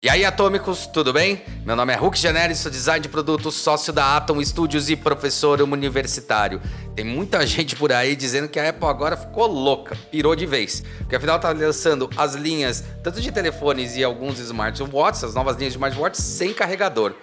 E aí, atômicos, tudo bem? Meu nome é Hulk Generi, sou design de produtos, sócio da Atom Studios e professor universitário. Tem muita gente por aí dizendo que a Apple agora ficou louca, pirou de vez. Porque afinal tá lançando as linhas, tanto de telefones e alguns smartwatches, as novas linhas de smartwatches, sem carregador.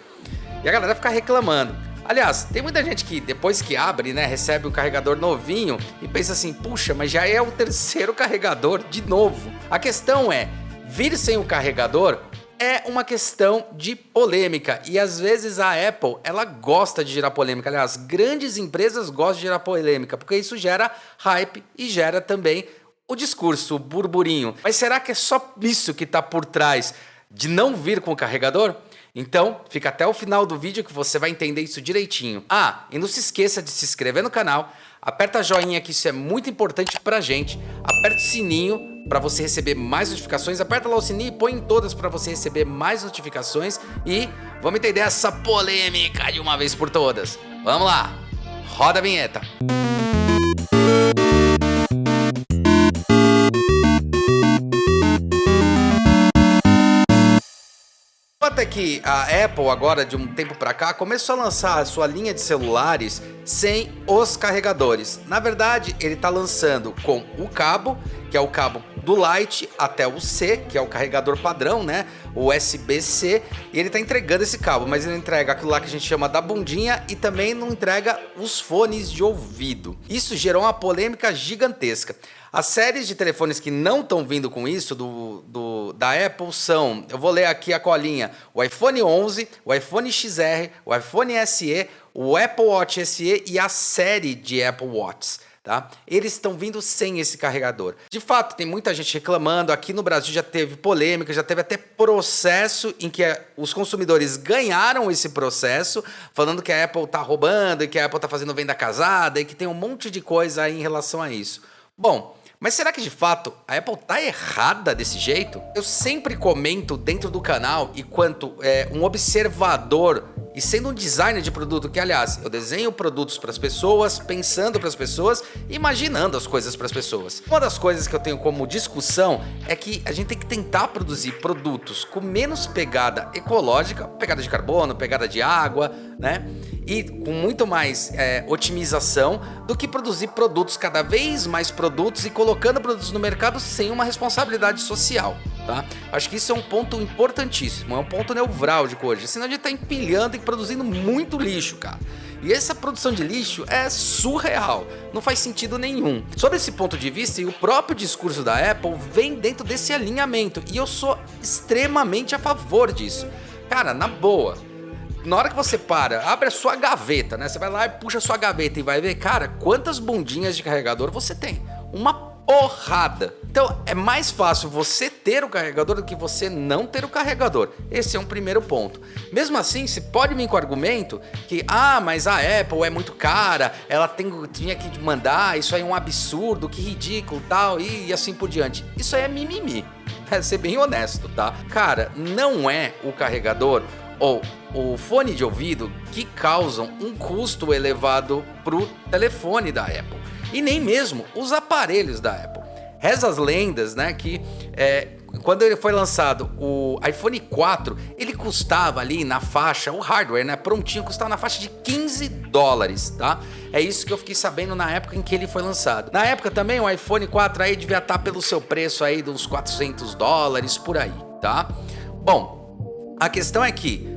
E a galera fica reclamando. Aliás, tem muita gente que depois que abre, recebe um carregador novinho e pensa assim, puxa, mas já é o terceiro carregador de novo. A questão é, vir sem o carregador é uma questão de polêmica e às vezes a Apple, ela gosta de gerar polêmica. Aliás, grandes empresas gostam de gerar polêmica, porque isso gera hype e gera também o discurso, o burburinho. Mas será que é só isso que está por trás de não vir com o carregador? Então, fica até o final do vídeo que você vai entender isso direitinho. Ah, e não se esqueça de se inscrever no canal, aperta joinha que isso é muito importante pra gente, aperta o sininho para você receber mais notificações, aperta lá o sininho e põe em todas para você receber mais notificações e vamos entender essa polêmica de uma vez por todas. Vamos lá, roda a vinheta. Até que a Apple agora, de um tempo pra cá, começou a lançar a sua linha de celulares sem os carregadores. Na verdade, ele tá lançando com o cabo, que é o cabo do Light até o C, que é o carregador padrão, o USB-C, e ele tá entregando esse cabo, mas ele entrega aquilo lá que a gente chama da bundinha e também não entrega os fones de ouvido. Isso gerou uma polêmica gigantesca. As séries de telefones que não estão vindo com isso da Apple são, eu vou ler aqui a colinha, o iPhone 11, o iPhone XR, o iPhone SE, o Apple Watch SE e a série de Apple Watches. Tá? Eles estão vindo sem esse carregador. De fato, tem muita gente reclamando. Aqui no Brasil já teve polêmica, já teve até processo em que os consumidores ganharam esse processo, falando que a Apple tá roubando e que a Apple tá fazendo venda casada e que tem um monte de coisa aí em relação a isso. Bom, mas será que de fato a Apple tá errada desse jeito? Eu sempre comento dentro do canal e quanto um observador e sendo um designer de produto, que aliás, eu desenho produtos para as pessoas, pensando para as pessoas, imaginando as coisas para as pessoas. Uma das coisas que eu tenho como discussão é que a gente tem que tentar produzir produtos com menos pegada ecológica, pegada de carbono, pegada de água, e com muito mais otimização do que produzir produtos, cada vez mais produtos e colocando produtos no mercado sem uma responsabilidade social. Tá? Acho que isso é um ponto importantíssimo, é um ponto nevrálgico hoje, senão a gente está empilhando e produzindo muito lixo, cara. E essa produção de lixo é surreal, não faz sentido nenhum. Sobre esse ponto de vista, e o próprio discurso da Apple vem dentro desse alinhamento, e eu sou extremamente a favor disso. Cara, na boa, na hora que você abre a sua gaveta, você vai lá e puxa a sua gaveta e vai ver, cara, quantas bundinhas de carregador você tem. Uma porrada. Então é mais fácil você ter o carregador do que você não ter o carregador. Esse é um primeiro ponto. Mesmo assim, você pode vir com o argumento que mas a Apple é muito cara, ela tinha que mandar, isso aí é um absurdo, que ridículo, tal, e assim por diante. Isso aí é mimimi, pra ser bem honesto, tá? Cara, não é o carregador ou o fone de ouvido que causam um custo elevado pro telefone da Apple. E nem mesmo os aparelhos da Apple. Reza as lendas, que quando ele foi lançado o iPhone 4, ele custava ali na faixa, o hardware, prontinho, custava na faixa de $15, tá? É isso que eu fiquei sabendo na época em que ele foi lançado. Na época também o iPhone 4 aí devia estar pelo seu preço aí de uns $400 por aí, tá? Bom, a questão é que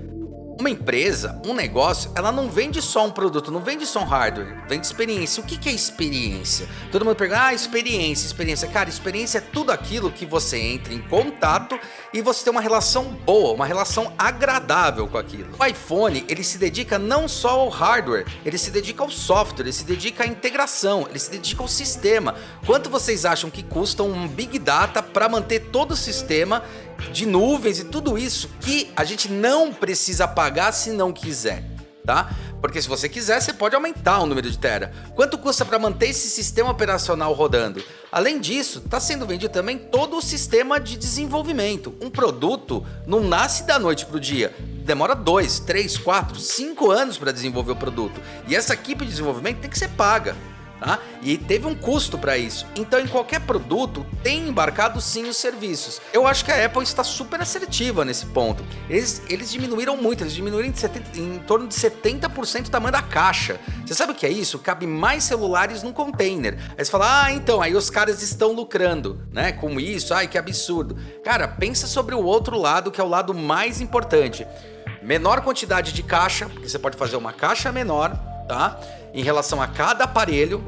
uma empresa, um negócio, ela não vende só um produto, não vende só um hardware, vende experiência. O que é experiência? Todo mundo pergunta, experiência. Cara, experiência é tudo aquilo que você entra em contato e você tem uma relação boa, uma relação agradável com aquilo. O iPhone, ele se dedica não só ao hardware, ele se dedica ao software, ele se dedica à integração, ele se dedica ao sistema. Quanto vocês acham que custa um Big Data para manter todo o sistema de nuvens e tudo isso que a gente não precisa pagar se não quiser, tá? Porque se você quiser, você pode aumentar o número de tera. Quanto custa para manter esse sistema operacional rodando? Além disso, está sendo vendido também todo o sistema de desenvolvimento. Um produto não nasce da noite para o dia. Demora 2, 3, 4, 5 anos para desenvolver o produto. E essa equipe de desenvolvimento tem que ser paga. tá? E teve um custo para isso. Então, em qualquer produto, tem embarcado sim os serviços. Eu acho que a Apple está super assertiva nesse ponto. Eles diminuíram muito, eles diminuíram em torno de 70% o tamanho da caixa. Você sabe o que é isso? Cabe mais celulares num container. Aí você fala, então, aí os caras estão lucrando, né? Com isso, ai, que absurdo. Cara, pensa sobre o outro lado, que é o lado mais importante. Menor quantidade de caixa, porque você pode fazer uma caixa menor, tá? Em relação a cada aparelho,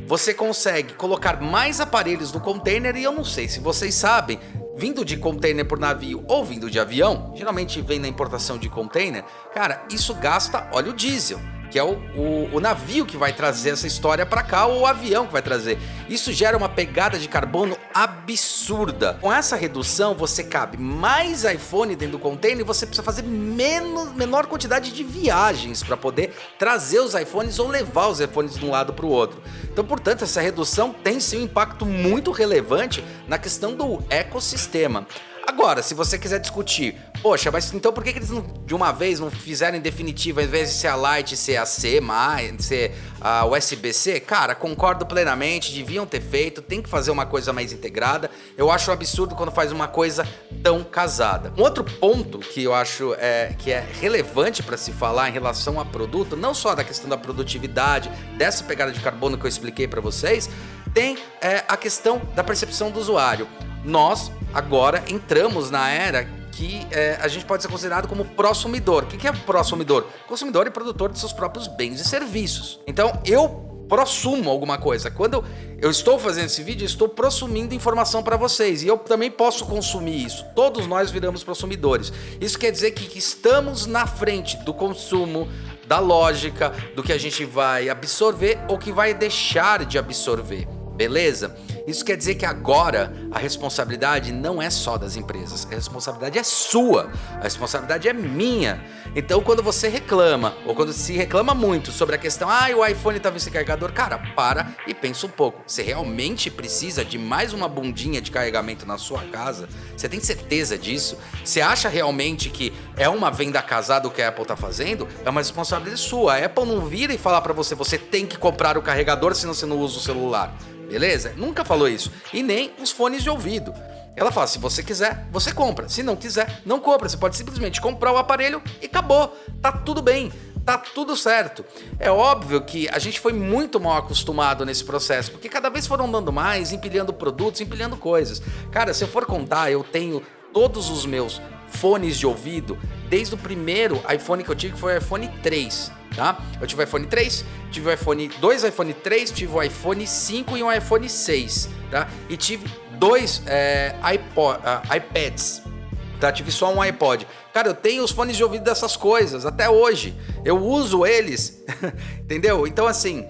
você consegue colocar mais aparelhos no container e eu não sei se vocês sabem, vindo de container por navio ou vindo de avião, geralmente vem na importação de container, cara, isso gasta óleo diesel, que é o navio que vai trazer essa história para cá ou o avião que vai trazer. Isso gera uma pegada de carbono absurda. Com essa redução, você cabe mais iPhone dentro do container e você precisa fazer menor quantidade de viagens para poder trazer os iPhones ou levar os iPhones de um lado para o outro. Então, portanto, essa redução tem sim um impacto muito relevante na questão do ecossistema. Agora, se você quiser discutir, poxa, mas então por que eles de uma vez não fizeram em definitivo, ao invés de ser a Lite, ser a C, ser a USB-C? Cara, concordo plenamente, deviam ter feito, tem que fazer uma coisa mais integrada. Eu acho um absurdo quando faz uma coisa tão casada. Um outro ponto que eu acho que é relevante para se falar em relação a produto, não só da questão da produtividade, dessa pegada de carbono que eu expliquei para vocês, tem a questão da percepção do usuário. Nós agora entramos na era que a gente pode ser considerado como prosumidor. O que é prosumidor? Consumidor e produtor de seus próprios bens e serviços. Então eu prosumo alguma coisa. Quando eu estou fazendo esse vídeo, eu estou prosumindo informação para vocês. E eu também posso consumir isso. Todos nós viramos prosumidores. Isso quer dizer que estamos na frente do consumo, da lógica, do que a gente vai absorver ou que vai deixar de absorver. Beleza? Isso quer dizer que agora a responsabilidade não é só das empresas, a responsabilidade é sua, a responsabilidade é minha. Então quando você reclama, ou quando se reclama muito sobre a questão, o iPhone estava sem carregador, cara, para e pensa um pouco. Você realmente precisa de mais uma bundinha de carregamento na sua casa? Você tem certeza disso? Você acha realmente que é uma venda casada o que a Apple está fazendo? É uma responsabilidade sua. A Apple não vira e fala para você, você tem que comprar o carregador, senão você não usa o celular. Beleza? Nunca falou isso. E nem os fones de ouvido. Ela fala, se você quiser, você compra. Se não quiser, não compra. Você pode simplesmente comprar o aparelho e acabou. Tá tudo bem. Tá tudo certo. É óbvio que a gente foi muito mal acostumado nesse processo, porque cada vez foram dando mais, empilhando produtos, empilhando coisas. Cara, se eu for contar, eu tenho todos os meus fones de ouvido, desde o primeiro iPhone que eu tive, que foi o iPhone 3. Tá? Eu tive o iPhone 3, tive o iPhone 2, iPhone 3, tive o iPhone 5 e um iPhone 6, tá? E tive dois iPads, tá? Tive só um iPod. Cara, eu tenho os fones de ouvido dessas coisas até hoje. Eu uso eles, entendeu? Então assim,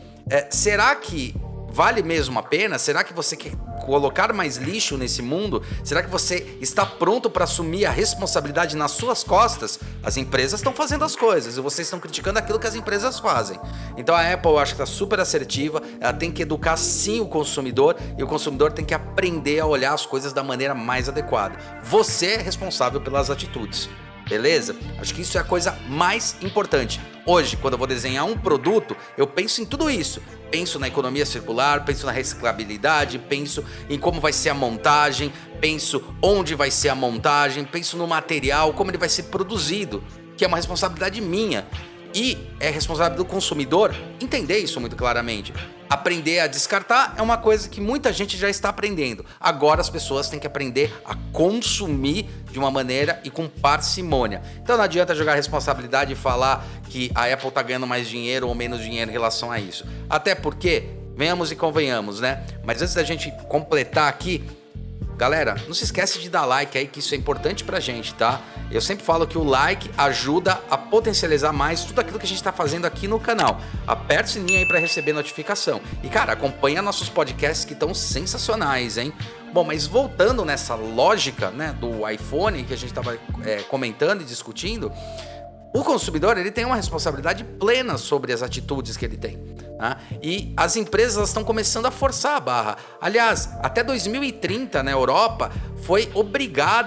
será que vale mesmo a pena? Será que você quer colocar mais lixo nesse mundo? Será que você está pronto para assumir a responsabilidade nas suas costas? As empresas estão fazendo as coisas e vocês estão criticando aquilo que as empresas fazem. Então a Apple, eu acho que está super assertiva, ela tem que educar sim o consumidor e o consumidor tem que aprender a olhar as coisas da maneira mais adequada. Você é responsável pelas atitudes. Beleza? Acho que isso é a coisa mais importante. Hoje, quando eu vou desenhar um produto, eu penso em tudo isso. Penso na economia circular, penso na reciclabilidade, penso em como vai ser a montagem, penso onde vai ser a montagem, penso no material, como ele vai ser produzido, que é uma responsabilidade minha. E é responsável do consumidor entender isso muito claramente. Aprender a descartar é uma coisa que muita gente já está aprendendo. Agora as pessoas têm que aprender a consumir de uma maneira e com parcimônia. Então não adianta jogar responsabilidade e falar que a Apple está ganhando mais dinheiro ou menos dinheiro em relação a isso. Até porque, venhamos e convenhamos, né? Mas antes da gente completar aqui, galera, não se esquece de dar like aí, que isso é importante pra gente, tá? Eu sempre falo que o like ajuda a potencializar mais tudo aquilo que a gente tá fazendo aqui no canal. Aperta o sininho aí pra receber notificação. E, cara, acompanha nossos podcasts que estão sensacionais, hein? Bom, mas voltando nessa lógica, né, do iPhone que a gente tava comentando e discutindo, o consumidor, ele tem uma responsabilidade plena sobre as atitudes que ele tem, tá? E as empresas estão começando a forçar a barra. Aliás, até 2030 na Europa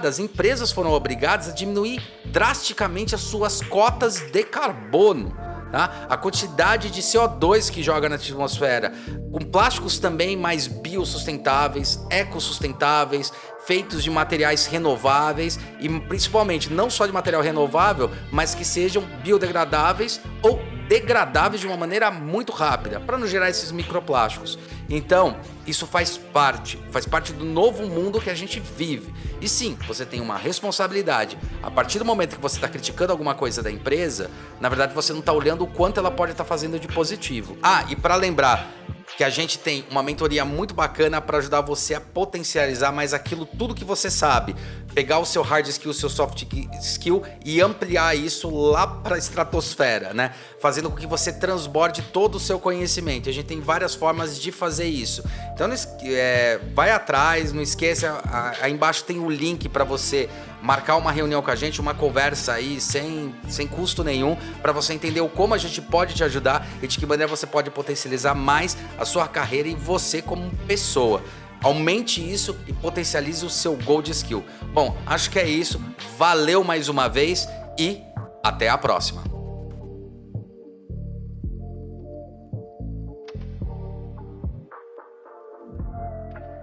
as empresas foram obrigadas a diminuir drasticamente as suas cotas de carbono, tá? A quantidade de CO2 que joga na atmosfera, com plásticos também mais biossustentáveis, ecossustentáveis, feitos de materiais renováveis e principalmente não só de material renovável, mas que sejam biodegradáveis ou degradáveis de uma maneira muito rápida, para não gerar esses microplásticos. Então, isso faz parte do novo mundo que a gente vive. E sim, você tem uma responsabilidade. A partir do momento que você está criticando alguma coisa da empresa, na verdade você não está olhando o quanto ela pode estar fazendo de positivo. Ah, e para lembrar que a gente tem uma mentoria muito bacana para ajudar você a potencializar mais aquilo, tudo que você sabe. Pegar o seu hard skill, o seu soft skill e ampliar isso lá para a estratosfera, né? Fazendo com que você transborde todo o seu conhecimento. A gente tem várias formas de fazer isso. Então vai atrás, não esqueça, aí embaixo tem o link para você marcar uma reunião com a gente, uma conversa aí sem custo nenhum, para você entender como a gente pode te ajudar e de que maneira você pode potencializar mais a sua carreira e você como pessoa. Aumente isso e potencialize o seu Gold Skill. Bom, acho que é isso. Valeu mais uma vez e até a próxima.